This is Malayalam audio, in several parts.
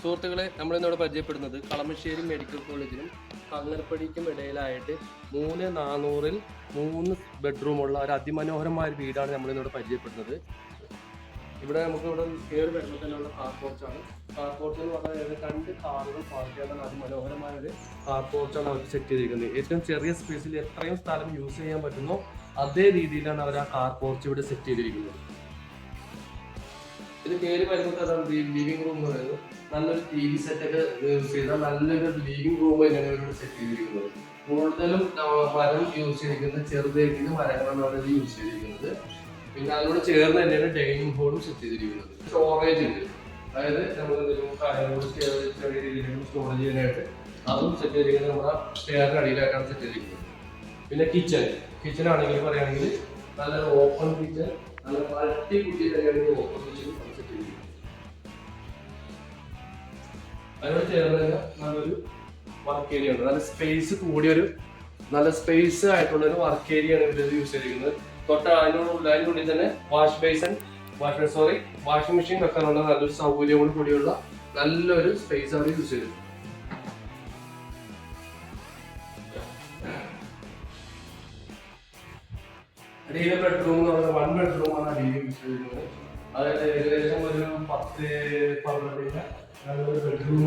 സുഹൃത്തുക്കളെ, നമ്മളിന്നിവിടെ പരിചയപ്പെടുന്നത് കളമശ്ശേരി മെഡിക്കൽ കോളേജിനും കങ്ങരപ്പടിക്കും ഇടയിലായിട്ട് 3400-ൽ 3 ബെഡ്റൂമുള്ള ഒരു അതിമനോഹരമായ ഒരു വീടാണ് നമ്മളിന്നിവിടെ പരിചയപ്പെടുന്നത്. ഇവിടെ നമുക്കിവിടെ കയറി വരുമ്പോൾ തന്നെയുള്ള കാർ പോർച്ചാണ്. കാർ പോർച്ച് എന്ന് പറഞ്ഞാൽ 2 കാറുകൾ പാർക്ക് ചെയ്യാൻ അതിമനോഹരമായ ഒരു കാർ പോർച്ചാണ് അവർ സെറ്റ് ചെയ്തിരിക്കുന്നത്. ഏറ്റവും ചെറിയ സ്പേസിൽ എത്രയും സ്ഥലം യൂസ് ചെയ്യാൻ പറ്റുന്നോ അതേ രീതിയിലാണ് അവർ ആ കാർ പോർച്ച് ഇവിടെ സെറ്റ് ചെയ്തിരിക്കുന്നത്. ഇത് കയറി വരുമ്പോൾ അതാണ് ലിവിംഗ് റൂം എന്ന് പറയുന്നത്. നല്ലൊരു ടി വി സെറ്റൊക്കെ യൂസ് ചെയ്താൽ നല്ലൊരു ലിവിംഗ് റൂം തന്നെയാണ് ഇവരോട് സെറ്റ് ചെയ്തിരിക്കുന്നത്. കൂടുതലും മരം യൂസ് ചെയ്തിരിക്കുന്നത് ചെറുതേക്കിന് മരങ്ങളാണ് അവർ യൂസ് ചെയ്തിരിക്കുന്നത്. പിന്നെ അതിനോട് ചേർന്ന് തന്നെയാണ് ഡൈനിങ് ഹോളും സെറ്റ് ചെയ്തിരിക്കുന്നത്. സ്റ്റോറേജ് ഉണ്ട്, അതായത് നമ്മൾ എന്തെങ്കിലും കാര്യങ്ങളോട് ചെറിയ രീതിയിൽ സ്റ്റോറേജ് ചെയ്യാനായിട്ട് അതും സെറ്റ് ചെയ്തിരിക്കുന്നത് നമ്മുടെ സ്റ്റെയറിന് അടിയിലായിട്ടാണ് സെറ്റ് ചെയ്തിരിക്കുന്നത്. പിന്നെ കിച്ചൺ ആണെങ്കിൽ പറയുകയാണെങ്കിൽ നല്ലൊരു ഓപ്പൺ കിച്ചൺ, നല്ല മൾട്ടി കുട്ടി തന്നെയാണ് ഓപ്പൺ കിച്ചൺ സെറ്റ് ചെയ്തിരിക്കുന്നത്. അതിനോട് ചേർന്ന് തന്നെ നല്ലൊരു വർക്ക് ഏരിയ ഉണ്ട്. നല്ല സ്പേസ് കൂടിയൊരു നല്ല സ്പേസ് ആയിട്ടുള്ള ഒരു വർക്ക് ഏരിയ ആണ് ഇവർ യൂസ് ചെയ്തിരിക്കുന്നത്. അതിനുള്ളിൽ തന്നെ വാഷിംഗ് മെഷീൻ വെക്കാനുള്ള നല്ലൊരു സൗകര്യത്തോട് കൂടിയുള്ള നല്ലൊരു സ്പേസ് അവർ യൂസ് ചെയ്തിട്ടുണ്ട്. അടിയിലെ ബെഡ്റൂം എന്ന് പറയുന്നത് 1 ബെഡ്റൂമാണ് അടിയിൽ യൂസ് ചെയ്തിരിക്കുന്നത്. അതായത് ഏകദേശം ഒരു 10-12 നല്ലൊരു ബെഡ്റൂം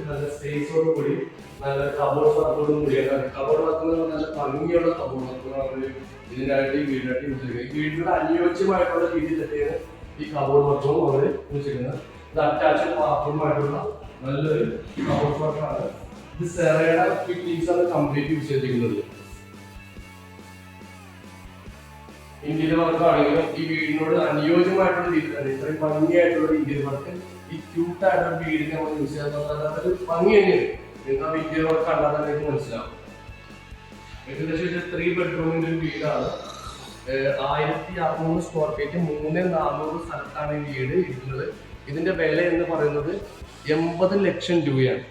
നല്ല സ്പേസോട് കൂടി നല്ല കബോർഡ് വർക്കോടും കൂടിയാണ്. കബോർഡ് വർക്ക് നല്ല ഭംഗിയുള്ള കബോർഡ് വർക്കുകളാണ് ഇതിനായിട്ട് ഈ വീടിനായിട്ട് യൂസ് ചെയ്യുന്നത്. ഈ വീടിനോട് അനുയോജ്യമായിട്ടുള്ള രീതിയിൽ തന്നെയാണ് ഈ കബോർഡ് വർക്കും അവർ യൂസ് ചെയ്യുന്നത്. ഇത് അറ്റാച്ച്ഡ് ബാത്റൂമായിട്ടുള്ള നല്ലൊരു കബോർഡ് വർക്കാണ്. ഇത് സെറയുടെ ഫിറ്റിംഗ്സ് ആണ് കംപ്ലീറ്റ് യൂസ് ചെയ്തിരിക്കുന്നത്. ഇന്ത്യയിൽ വർക്ക് ആണെങ്കിലും ഈ വീടിനോട് അനുയോജ്യമായിട്ടുള്ള രീതിയിൽ തന്നെ ഇത്രയും ഭംഗിയായിട്ടുള്ള ഇന്ത്യയിൽ വർക്ക് ഈ ക്യൂട്ടായിട്ടുള്ള വീടിനെ നമ്മൾ യൂസ് ചെയ്യാൻ അതൊരു ഭംഗി തന്നെയാണ്. നിങ്ങൾക്ക് ഇന്ത്യയിൽ വർക്ക് കണ്ടാൽ തന്നെ എനിക്ക് മനസ്സിലാവും. ഏകദേശം 3 ബെഡ്റൂമിന്റെ ഒരു വീടാണ്. 1600 സ്ക്വയർ ഫീറ്റ് 3400 സ്ഥലത്താണ് ഈ വീട് ഇരിക്കുന്നത്. ഇതിന്റെ വില എന്ന് പറയുന്നത് 80 ലക്ഷം രൂപയാണ്.